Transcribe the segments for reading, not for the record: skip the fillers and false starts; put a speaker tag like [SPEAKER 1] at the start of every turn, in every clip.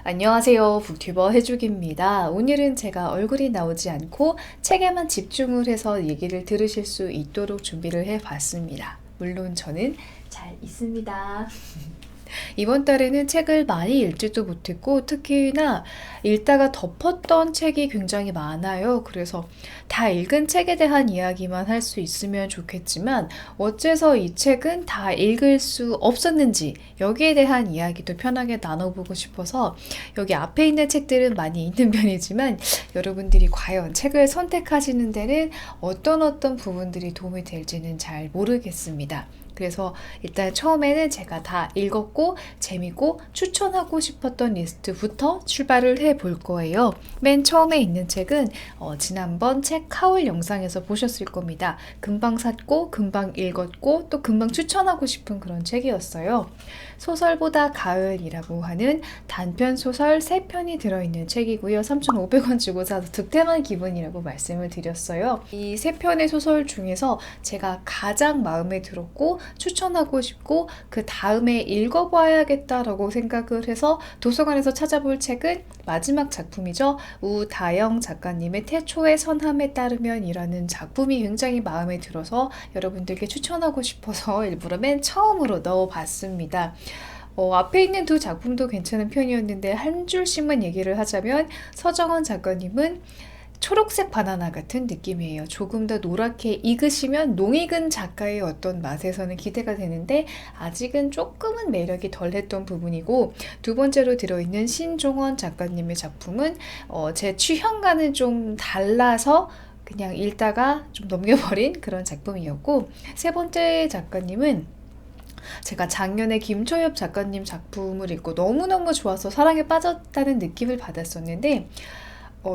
[SPEAKER 1] 안녕하세요. 북튜버 해주기입니다. 오늘은 제가 얼굴이 나오지 않고 책에만 집중을 해서 얘기를 들으실 수 있도록 준비를 해봤습니다. 물론 저는 잘 있습니다. 이번 달에는 책을 많이 읽지도 못했고 특히나 읽다가 덮었던 책이 굉장히 많아요. 그래서 다 읽은 책에 대한 이야기만 할 수 있으면 좋겠지만 어째서 이 책은 다 읽을 수 없었는지 여기에 대한 이야기도 편하게 나눠보고 싶어서 여기 앞에 있는 책들은 많이 있는 편이지만 여러분들이 과연 책을 선택하시는 데는 어떤 부분들이 도움이 될지는 잘 모르겠습니다. 그래서 일단 처음에는 제가 다 읽었고 재밌고 추천하고 싶었던 리스트부터 출발을 해 볼 거예요. 맨 처음에 있는 책은 지난번 책 하울 영상에서 보셨을 겁니다. 금방 샀고 금방 읽었고 또 금방 추천하고 싶은 그런 책이었어요. 소설보다 가을이라고 하는 단편 소설 3편이 들어있는 책이고요. 3,500원 주고 사서 득템한 기분이라고 말씀을 드렸어요. 이 3편의 소설 중에서 제가 가장 마음에 들었고 추천하고 싶고 그 다음에 읽어봐야겠다라고 생각을 해서 도서관에서 찾아볼 책은 마지막 작품이죠. 우다영 작가님의 태초의 선함에 따르면 이라는 작품이 굉장히 마음에 들어서 여러분들께 추천하고 싶어서 일부러 맨 처음으로 넣어봤습니다. 앞에 있는 두 작품도 괜찮은 편이었는데 한 줄씩만 얘기를 하자면 서정원 작가님은 초록색 바나나 같은 느낌이에요. 조금 더 노랗게 익으시면 농익은 작가의 어떤 맛에서는 기대가 되는데 아직은 조금은 매력이 덜했던 부분이고, 두 번째로 들어있는 신종원 작가님의 작품은 제 취향과는 좀 달라서 그냥 읽다가 좀 넘겨버린 그런 작품이었고, 세 번째 작가님은 제가 작년에 김초엽 작가님 작품을 읽고 너무너무 좋아서 사랑에 빠졌다는 느낌을 받았었는데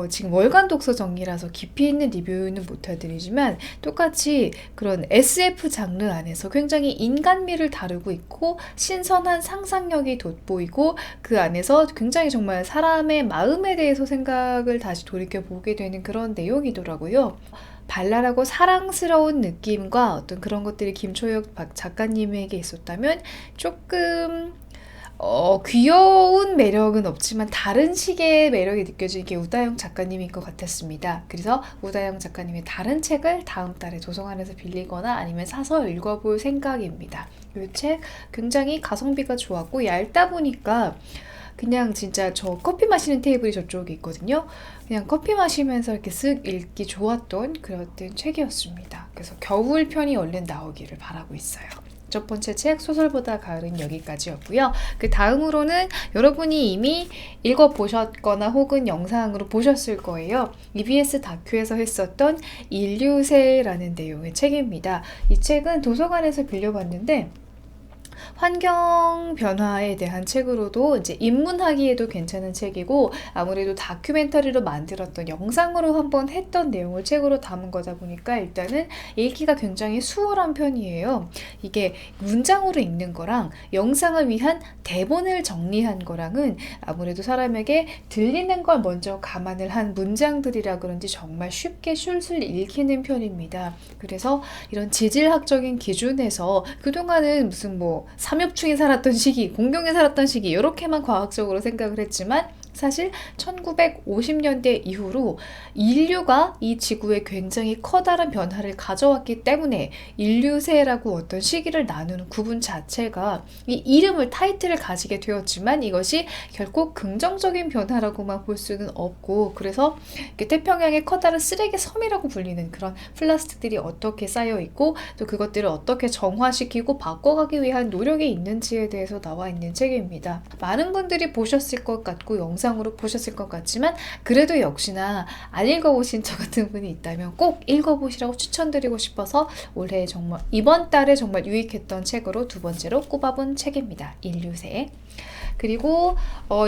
[SPEAKER 1] 지금 월간 독서 정리라서 깊이 있는 리뷰는 못해드리지만 똑같이 그런 SF 장르 안에서 굉장히 인간미를 다루고 있고 신선한 상상력이 돋보이고 그 안에서 굉장히 정말 사람의 마음에 대해서 생각을 다시 돌이켜보게 되는 그런 내용이더라고요. 발랄하고 사랑스러운 느낌과 어떤 그런 것들이 김초혁 작가님에게 있었다면 조금 귀여운 매력은 없지만 다른 식의 매력이 느껴지는 게 우다영 작가님인 것 같았습니다. 그래서 우다영 작가님의 다른 책을 다음 달에 도서관에서 빌리거나 아니면 사서 읽어볼 생각입니다. 이 책 굉장히 가성비가 좋았고 얇다 보니까 그냥 진짜 저 커피 마시는 테이블이 저쪽에 있거든요. 그냥 커피 마시면서 이렇게 쓱 읽기 좋았던 그런 책이었습니다. 그래서 겨울 편이 얼른 나오기를 바라고 있어요. 첫 번째 책 소설보다 가을은 여기까지였고요. 그 다음으로는 여러분이 이미 읽어보셨거나 혹은 영상으로 보셨을 거예요. EBS 다큐에서 했었던 인류새라는 내용의 책입니다. 이 책은 도서관에서 빌려봤는데 환경 변화에 대한 책으로도 이제 입문하기에도 괜찮은 책이고, 아무래도 다큐멘터리로 만들었던 영상으로 한번 했던 내용을 책으로 담은 거다 보니까 일단은 읽기가 굉장히 수월한 편이에요. 이게 문장으로 읽는 거랑 영상을 위한 대본을 정리한 거랑은 아무래도 사람에게 들리는 걸 먼저 감안을 한 문장들이라 그런지 정말 쉽게 술술 읽히는 편입니다. 그래서 이런 지질학적인 기준에서 그동안은 무슨 삼엽충이 살았던 시기, 공룡이 살았던 시기 이렇게만 과학적으로 생각을 했지만 사실 1950년대 이후로 인류가 이 지구에 굉장히 커다란 변화를 가져왔기 때문에 인류세라고 어떤 시기를 나누는 구분 자체가 이 이름을 타이틀을 가지게 되었지만 이것이 결코 긍정적인 변화라고만 볼 수는 없고, 그래서 태평양의 커다란 쓰레기 섬이라고 불리는 그런 플라스틱들이 어떻게 쌓여 있고 또 그것들을 어떻게 정화시키고 바꿔가기 위한 노력이 있는지에 대해서 나와 있는 책입니다. 많은 분들이 보셨을 것 같고 영상으로 보셨을 것 같지만 그래도 역시나 안 읽어보신 저 같은 분이 있다면 꼭 읽어보시라고 추천드리고 싶어서 올해 정말 이번 달에 정말 유익했던 책으로 두 번째로 꼽아본 책입니다. 인류새. 그리고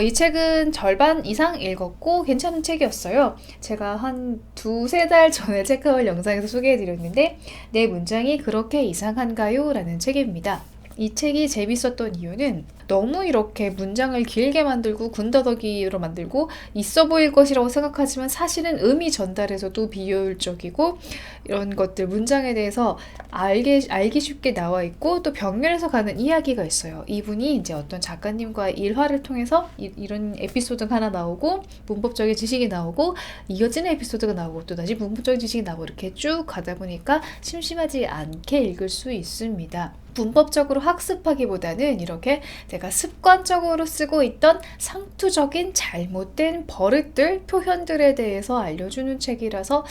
[SPEAKER 1] 이 책은 절반 이상 읽었고 괜찮은 책이었어요. 제가 한 2-3달 전에 체크아웃 영상에서 소개해드렸는데 내 문장이 그렇게 이상한가요? 라는 책입니다. 이 책이 재밌었던 이유는 너무 이렇게 문장을 길게 만들고 군더더기로 만들고 있어 보일 것이라고 생각하지만 사실은 의미 전달에서도 비효율적이고 이런 것들 문장에 대해서 알기 쉽게 나와 있고 또 병렬해서 가는 이야기가 있어요. 이분이 이제 어떤 작가님과의 일화를 통해서 이런 에피소드가 하나 나오고 문법적인 지식이 나오고 이어지는 에피소드가 나오고 또 다시 문법적인 지식이 나오고 이렇게 쭉 가다 보니까 심심하지 않게 읽을 수 있습니다. 문법적으로 학습하기보다는 이렇게 내가 습관적으로 쓰고 있던 상투적인 잘못된 버릇들, 표현들에 대해서 알려주는 책이라서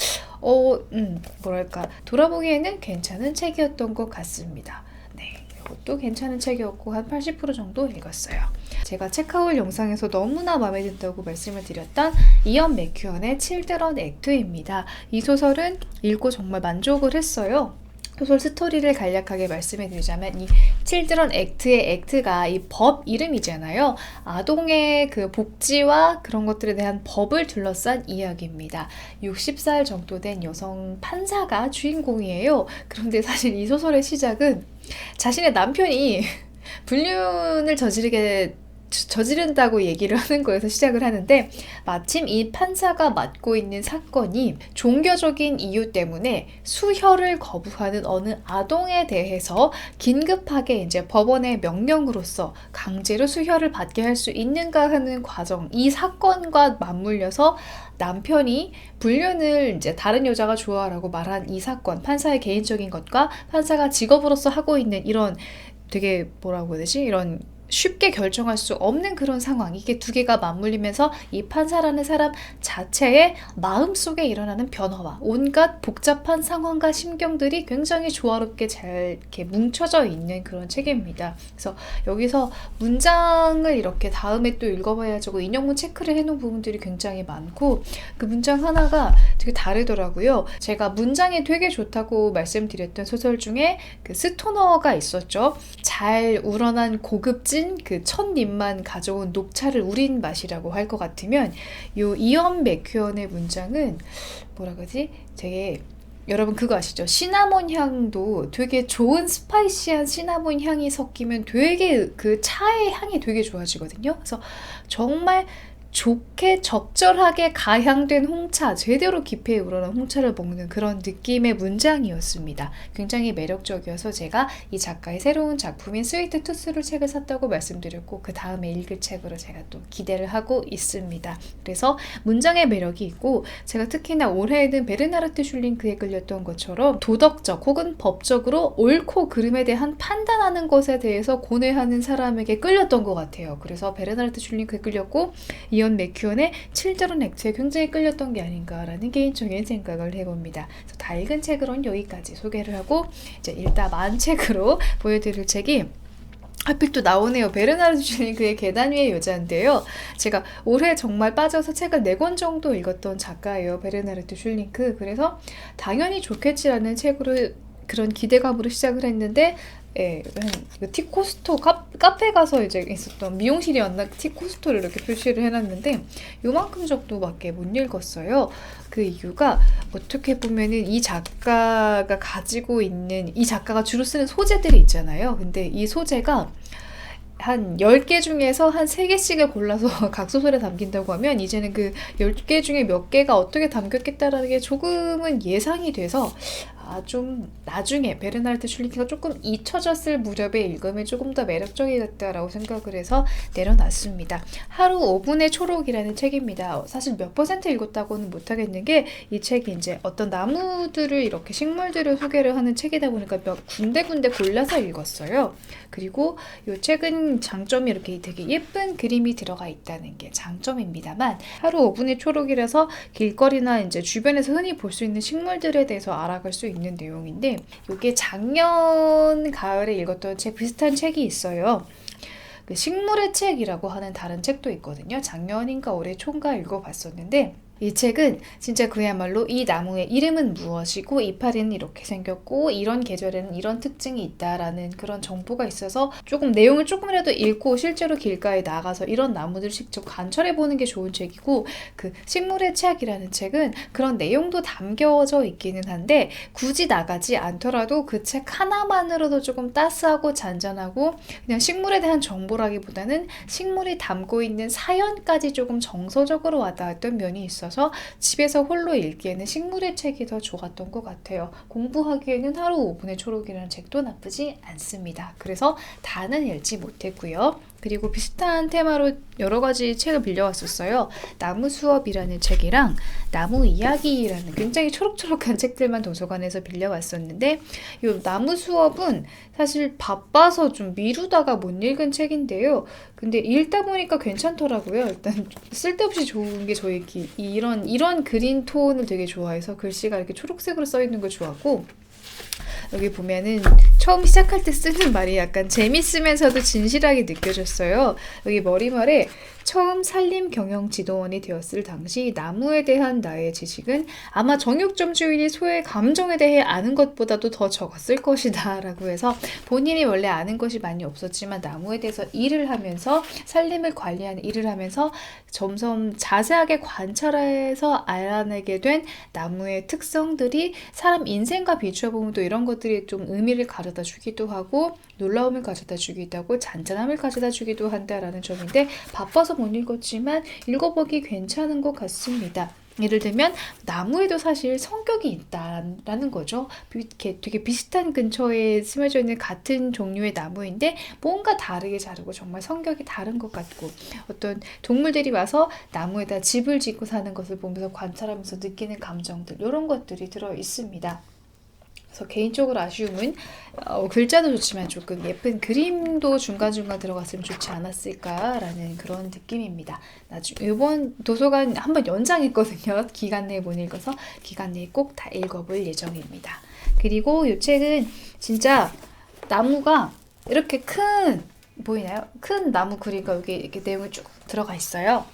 [SPEAKER 1] 뭐랄까 돌아보기에는 괜찮은 책이었던 것 같습니다. 네, 이것도 괜찮은 책이었고 한 80% 정도 읽었어요. 제가 책하울 영상에서 너무나 마음에 든다고 말씀을 드렸던 이언 맥큐언의 칠드런 액트입니다. 이 소설은 읽고 정말 만족을 했어요. 소설 스토리를 간략하게 말씀해 드리자면 이 칠드런 액트의 액트가 이 법 이름이잖아요. 아동의 그 복지와 그런 것들에 대한 법을 둘러싼 이야기입니다. 60살 정도 된 여성 판사가 주인공이에요. 그런데 사실 이 소설의 시작은 자신의 남편이 불륜을 저지른다고 얘기를 하는 거에서 시작을 하는데 마침 이 판사가 맡고 있는 사건이 종교적인 이유 때문에 수혈을 거부하는 어느 아동에 대해서 긴급하게 이제 법원의 명령으로서 강제로 수혈을 받게 할 수 있는가 하는 과정, 이 사건과 맞물려서 남편이 불륜을 이제 다른 여자가 좋아라고 말한 이 사건, 판사의 개인적인 것과 판사가 직업으로서 하고 있는 이런 되게 뭐라고 해야 되지? 이런 쉽게 결정할 수 없는 그런 상황, 이게 두 개가 맞물리면서 이 판사라는 사람 자체의 마음속에 일어나는 변화와 온갖 복잡한 상황과 심경들이 굉장히 조화롭게 잘 이렇게 뭉쳐져 있는 그런 책입니다. 그래서 여기서 문장을 이렇게 다음에 또 읽어봐야지고 인용문 체크를 해놓은 부분들이 굉장히 많고 그 문장 하나가 되게 다르더라고요. 제가 문장이 되게 좋다고 말씀드렸던 소설 중에 그 스토너가 있었죠. 잘 우러난 고급진 그 첫입만 가져온 녹차를 우린 맛이라고 할 것 같으면 요 이언 맥큐언의 문장은 뭐라 그러지? 되게 여러분 그거 아시죠? 시나몬 향도 되게 좋은 스파이시한 시나몬 향이 섞이면 되게 그 차의 향이 되게 좋아지거든요. 그래서 정말 좋게 적절하게 가향된 홍차, 제대로 깊이 우러난 홍차를 먹는 그런 느낌의 문장이었습니다. 굉장히 매력적이어서 제가 이 작가의 새로운 작품인 스위트 투스를 책을 샀다고 말씀드렸고 그 다음에 읽을 책으로 제가 또 기대를 하고 있습니다. 그래서 문장의 매력이 있고 제가 특히나 올해에는 베르나르트 슐링크에 끌렸던 것처럼 도덕적 혹은 법적으로 옳고 그름에 대한 판단하는 것에 대해서 고뇌하는 사람에게 끌렸던 것 같아요. 그래서 베르나르트 슐링크에 끌렸고 이언 맥큐언의 칠드런 액트에 굉장히 끌렸던 게 아닌가라는 개인적인 생각을 해봅니다. 그래서 다 읽은 책으로는 여기까지 소개를 하고 이제 읽다 만 책으로 보여드릴 책이 하필 또 나오네요. 베르나르트 슐링크의 계단 위의 여자인데요. 제가 올해 정말 빠져서 책을 4권 정도 읽었던 작가예요. 베르나르트 슐링크. 그래서 당연히 좋겠지라는 책으로 그런 기대감으로 시작을 했는데 예, 티코스토 카페 가서 이제 있었던 미용실이었나 티코스토를 이렇게 표시를 해놨는데 요만큼 정도밖에 못 읽었어요. 그 이유가 어떻게 보면은 이 작가가 가지고 있는 이 작가가 주로 쓰는 소재들이 있잖아요. 근데 이 소재가 한 10개 중에서 한 3개씩을 골라서 각 소설에 담긴다고 하면 이제는 그 10개 중에 몇 개가 어떻게 담겼겠다라는 게 조금은 예상이 돼서 좀 나중에 베르나르트 슐링크가 조금 잊혀졌을 무렵에 읽으면 조금 더 매력적이겠다라고 생각을 해서 내려놨습니다. 하루 5분의 초록이라는 책입니다. 사실 몇 % 읽었다고는 못하겠는 게 이 책이 이제 어떤 나무들을 이렇게 식물들을 소개를 하는 책이다 보니까 몇 군데군데 골라서 읽었어요. 그리고 이 책은 장점이 이렇게 되게 예쁜 그림이 들어가 있다는 게 장점입니다만 하루 5분의 초록이라서 길거리나 이제 주변에서 흔히 볼 수 있는 식물들에 대해서 알아갈 수 있는 내용인데 이게 작년 가을에 읽었던 책 비슷한 책이 있어요. 그 식물의 책이라고 하는 다른 책도 있거든요. 작년인가 올해 초인가 읽어봤었는데 이 책은 진짜 그야말로 이 나무의 이름은 무엇이고 이파리는 이렇게 생겼고 이런 계절에는 이런 특징이 있다라는 그런 정보가 있어서 조금 내용을 조금이라도 읽고 실제로 길가에 나가서 이런 나무들을 직접 관찰해 보는 게 좋은 책이고, 그 식물의 치약이라는 책은 그런 내용도 담겨져 있기는 한데 굳이 나가지 않더라도 그 책 하나만으로도 조금 따스하고 잔잔하고 그냥 식물에 대한 정보라기보다는 식물이 담고 있는 사연까지 조금 정서적으로 와닿았던 면이 있어서 집에서 홀로 읽기에는 식물의 책이 더 좋았던 것 같아요. 공부하기에는 하루 5분의 초록이라는 책도 나쁘지 않습니다. 그래서 다는 읽지 못했고요. 그리고 비슷한 테마로 여러 가지 책을 빌려왔었어요. 나무 수업이라는 책이랑 나무 이야기라는 굉장히 초록초록한 책들만 도서관에서 빌려왔었는데, 이 나무 수업은 사실 바빠서 좀 미루다가 못 읽은 책인데요. 근데 읽다 보니까 괜찮더라고요. 일단 쓸데없이 좋은 게 저희 이런 그린 톤을 되게 좋아해서 글씨가 이렇게 초록색으로 써 있는 걸 좋아하고, 여기 보면은 처음 시작할 때 쓰는 말이 약간 재밌으면서도 진실하게 느껴졌어요. 여기 머리말에 처음 산림경영지도원이 되었을 당시 나무에 대한 나의 지식은 아마 정육점 주인이 소의 감정에 대해 아는 것보다도 더 적었을 것이다 라고 해서, 본인이 원래 아는 것이 많이 없었지만 나무에 대해서 일을 하면서 산림을 관리하는 일을 하면서 점점 자세하게 관찰해서 알아내게 된 나무의 특성들이 사람 인생과 비추어보면 또 이런 것들이 좀 의미를 가져다 주기도 하고 놀라움을 가져다 주기도 하고 잔잔함을 가져다 주기도 한다라는 점인데, 바빠서 못 읽었지만 읽어보기 괜찮은 것 같습니다. 예를 들면 나무에도 사실 성격이 있다라는 거죠. 이렇게 되게 비슷한 근처에 심어져 있는 같은 종류의 나무인데 뭔가 다르게 자르고 정말 성격이 다른 것 같고, 어떤 동물들이 와서 나무에다 집을 짓고 사는 것을 보면서 관찰하면서 느끼는 감정들, 이런 것들이 들어 있습니다. 그래서 개인적으로 아쉬움은 글자도 좋지만 조금 예쁜 그림도 중간중간 들어갔으면 좋지 않았을까라는 그런 느낌입니다. 이번 도서관 한번 연장했거든요. 기간 내에 못 읽어서 기간 내에 꼭 다 읽어볼 예정입니다. 그리고 이 책은 진짜 나무가 이렇게 보이나요? 큰 나무 그리가 여기 이렇게 내용이 쭉 들어가 있어요.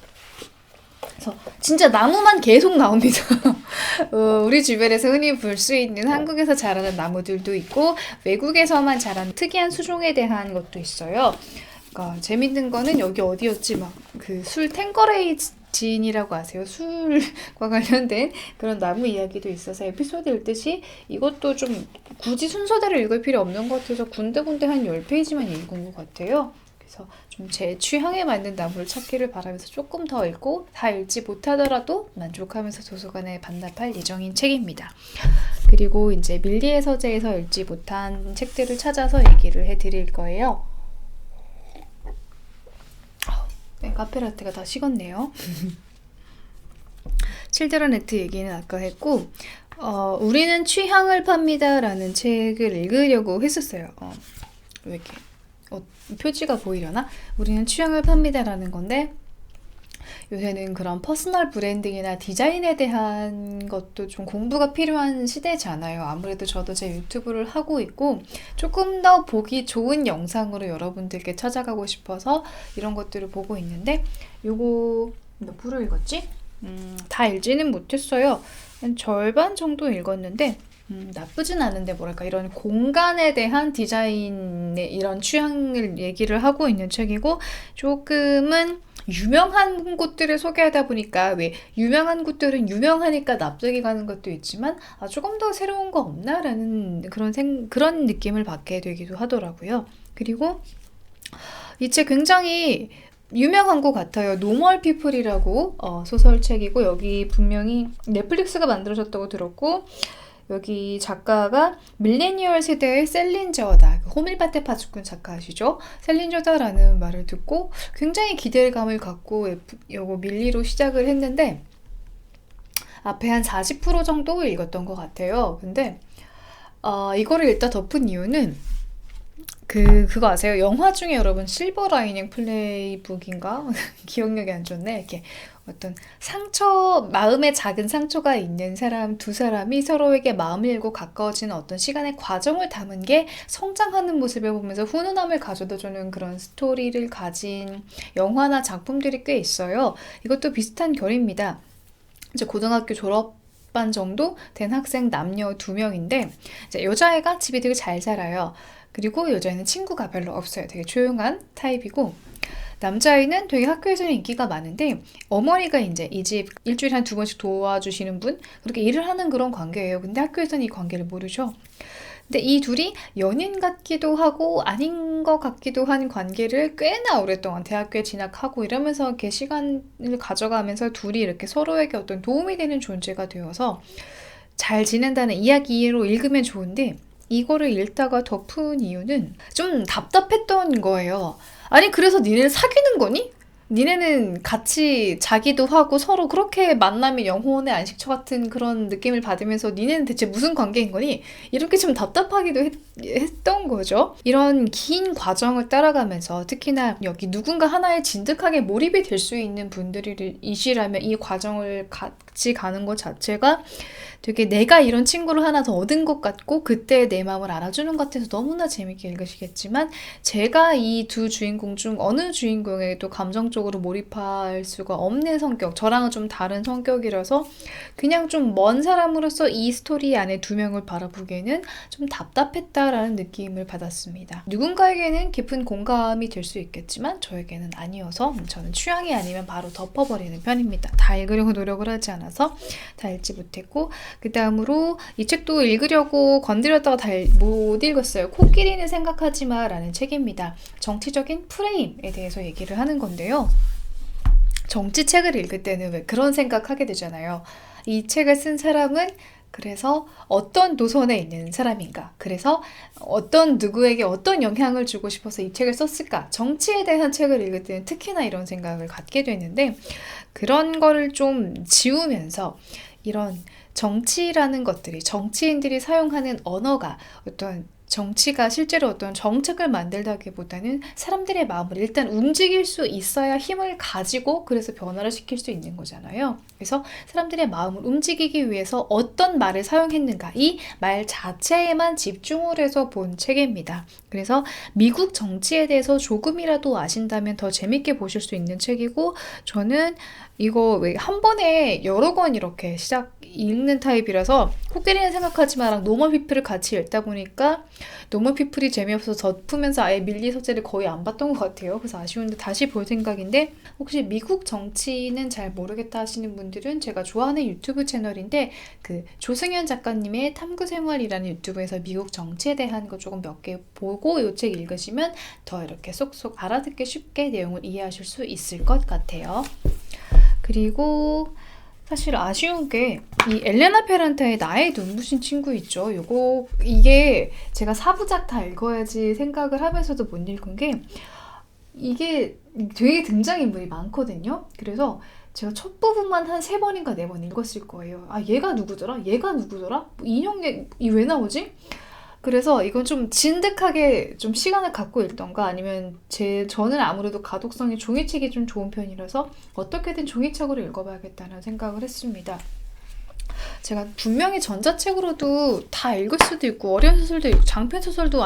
[SPEAKER 1] 그래서 진짜 나무만 계속 나옵니다. 우리 주변에서 흔히 볼 수 있는 한국에서 자라는 나무들도 있고 외국에서만 자라는 특이한 수종에 대한 것도 있어요. 그러니까 재밌는 거는 여기 어디였지? 막 그 술 탱거레이 지인이라고 아세요? 술과 관련된 그런 나무 이야기도 있어서 에피소드 읽듯이 이것도 좀 굳이 순서대로 읽을 필요 없는 것 같아서 군데군데 한 10페이지만 읽은 것 같아요. 그래서 좀 제 취향에 맞는 나무를 찾기를 바라면서 조금 더 읽고 다 읽지 못하더라도 만족하면서 도서관에 반납할 예정인 책입니다. 그리고 이제 밀리의 서재에서 읽지 못한 책들을 찾아서 얘기를 해드릴 거예요. 카페라테가 다 식었네요. 칠드런애트 얘기는 아까 했고, 우리는 취향을 팝니다 라는 책을 읽으려고 했었어요. 왜 이렇게 표지가 보이려나? 우리는 취향을 팝니다 라는 건데, 요새는 그런 퍼스널 브랜딩이나 디자인에 대한 것도 좀 공부가 필요한 시대잖아요. 아무래도 저도 제 유튜브를 하고 있고 조금 더 보기 좋은 영상으로 여러분들께 찾아가고 싶어서 이런 것들을 보고 있는데, 요거 몇 프로 읽었지? 다 읽지는 못했어요. 한 절반 정도 읽었는데 나쁘진 않은데, 뭐랄까, 이런 공간에 대한 디자인의 이런 취향을 얘기를 하고 있는 책이고, 조금은 유명한 곳들을 소개하다 보니까, 왜 유명한 곳들은 유명하니까 납득이 가는 것도 있지만 조금 더 새로운 거 없나? 라는 그런 느낌을 받게 되기도 하더라고요. 그리고 이 책 굉장히 유명한 것 같아요. 노멀 피플이라고 소설책이고, 여기 분명히 넷플릭스가 만들어졌다고 들었고, 여기 작가가 밀레니얼 세대의 셀린저다. 호밀파테 파수꾼 작가 아시죠? 셀린저다라는 말을 듣고 굉장히 기대감을 갖고 요거 밀리로 시작을 했는데 앞에 한 40% 정도 읽었던 것 같아요. 근데 이거를 읽다 덮은 이유는 그거 아세요? 영화 중에 여러분 실버 라이닝 플레이북인가? 기억력이 안 좋네. 이렇게 어떤 마음에 작은 상처가 있는 사람 두 사람이 서로에게 마음을 열고 가까워지는 어떤 시간의 과정을 담은 게 성장하는 모습을 보면서 훈훈함을 가져다주는 그런 스토리를 가진 영화나 작품들이 꽤 있어요. 이것도 비슷한 결입니다. 이제 고등학교 졸업반 정도 된 학생 남녀 2명인데 이제 여자애가 집에 되게 잘 살아요. 그리고 여자애는 친구가 별로 없어요. 되게 조용한 타입이고 남자아이는 되게 학교에서는 인기가 많은데 어머니가 이제 이 집 일주일에 한 2번씩 도와주시는 분 그렇게 일을 하는 그런 관계예요. 근데 학교에서는 이 관계를 모르죠. 근데 이 둘이 연인 같기도 하고 아닌 것 같기도 한 관계를 꽤나 오랫동안 대학교에 진학하고 이러면서 이렇게 시간을 가져가면서 둘이 이렇게 서로에게 어떤 도움이 되는 존재가 되어서 잘 지낸다는 이야기로 읽으면 좋은데 이거를 읽다가 덮은 이유는 좀 답답했던 거예요. 아니, 그래서 니네는 사귀는 거니? 니네는 같이 자기도 하고 서로 그렇게 만남이 영혼의 안식처 같은 그런 느낌을 받으면서 니네는 대체 무슨 관계인 거니? 이렇게 좀 답답하기도 했던 거죠. 이런 긴 과정을 따라가면서 특히나 여기 누군가 하나에 진득하게 몰입이 될 수 있는 분들이시라면 이 과정을 같이 가는 것 자체가 되게 내가 이런 친구를 하나 더 얻은 것 같고 그때 내 마음을 알아주는 것 같아서 너무나 재밌게 읽으시겠지만 제가 이 두 주인공 중 어느 주인공에도 감정적으로 몰입할 수가 없는 성격, 저랑은 좀 다른 성격이라서 그냥 좀 먼 사람으로서 이 스토리 안에 2명을 바라보기에는 좀 답답했다라는 느낌을 받았습니다. 누군가에게는 깊은 공감이 될 수 있겠지만 저에게는 아니어서 저는 취향이 아니면 바로 덮어버리는 편입니다. 다 읽으려고 노력을 하지 않아서 다 읽지 못했고 그 다음으로 이 책도 읽으려고 건드렸다가 다 못 읽었어요. 코끼리는 생각하지 마 라는 책입니다. 정치적인 프레임에 대해서 얘기를 하는 건데요. 정치책을 읽을 때는 왜 그런 생각하게 되잖아요. 이 책을 쓴 사람은 그래서 어떤 노선에 있는 사람인가? 그래서 어떤 누구에게 어떤 영향을 주고 싶어서 이 책을 썼을까? 정치에 대한 책을 읽을 때는 특히나 이런 생각을 갖게 되는데 그런 거를 좀 지우면서 이런 정치라는 것들이 정치인들이 사용하는 언어가 어떤 정치가 실제로 어떤 정책을 만들다기보다는 사람들의 마음을 일단 움직일 수 있어야 힘을 가지고 그래서 변화를 시킬 수 있는 거잖아요. 그래서 사람들의 마음을 움직이기 위해서 어떤 말을 사용했는가 이 말 자체에만 집중을 해서 본 책입니다. 그래서 미국 정치에 대해서 조금이라도 아신다면 더 재밌게 보실 수 있는 책이고 저는 이거 왜 한 번에 여러 권 이렇게 읽는 타입이라서 코끼리는 생각하지 마랑 노멀 피플을 같이 읽다 보니까 노멀 피플이 재미없어서 덮으면서 아예 밀리 소재를 거의 안 봤던 것 같아요. 그래서 아쉬운데 다시 볼 생각인데 혹시 미국 정치는 잘 모르겠다 하시는 분들은 제가 좋아하는 유튜브 채널인데 그 조승현 작가님의 탐구생활이라는 유튜브에서 미국 정치에 대한 거 조금 몇 개 보고 이 책 읽으시면 더 이렇게 쏙쏙 알아듣기 쉽게 내용을 이해하실 수 있을 것 같아요. 그리고 사실 아쉬운 게 이 엘레나 페란타의 나의 눈부신 친구 있죠. 이게 제가 4부작 다 읽어야지 생각을 하면서도 못 읽은 게 이게 되게 등장인물이 많거든요. 그래서 제가 첫 부분만 한 3번인가 4번 읽었을 거예요. 아, 얘가 누구더라? 얘가 누구더라? 뭐 인형이 왜 나오지? 그래서 이건 좀 진득하게 좀 시간을 갖고 읽던가 아니면 저는 아무래도 가독성이 종이책이 좀 좋은 편이라서 어떻게든 종이책으로 읽어봐야겠다는 생각을 했습니다. 제가 분명히 전자책으로도 다 읽을 수도 있고 어려운 소설도 읽고 장편 소설도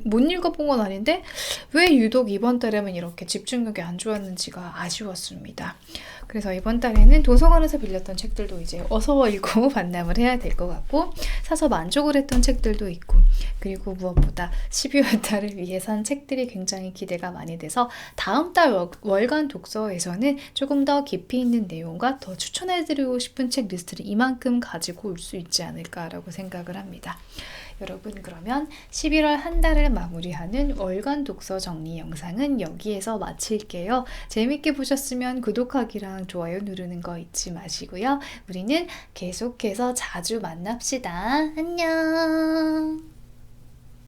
[SPEAKER 1] 못 읽어본 건 아닌데 왜 유독 이번 달에만 이렇게 집중력이 안 좋았는지가 아쉬웠습니다. 그래서 이번 달에는 도서관에서 빌렸던 책들도 이제 어서 읽고 반납을 해야 될 것 같고 사서 만족을 했던 책들도 있고 그리고 무엇보다 12월 달을 위해 산 책들이 굉장히 기대가 많이 돼서 다음 달 월간 독서에서는 조금 더 깊이 있는 내용과 더 추천해드리고 싶은 책 리스트를 이만큼 가지고 올 수 있지 않을까라고 생각을 합니다. 여러분 그러면 11월 한 달을 마무리하는 월간 독서 정리 영상은 여기에서 마칠게요. 재밌게 보셨으면 구독하기랑 좋아요 누르는 거 잊지 마시고요. 우리는 계속해서 자주 만납시다. 안녕.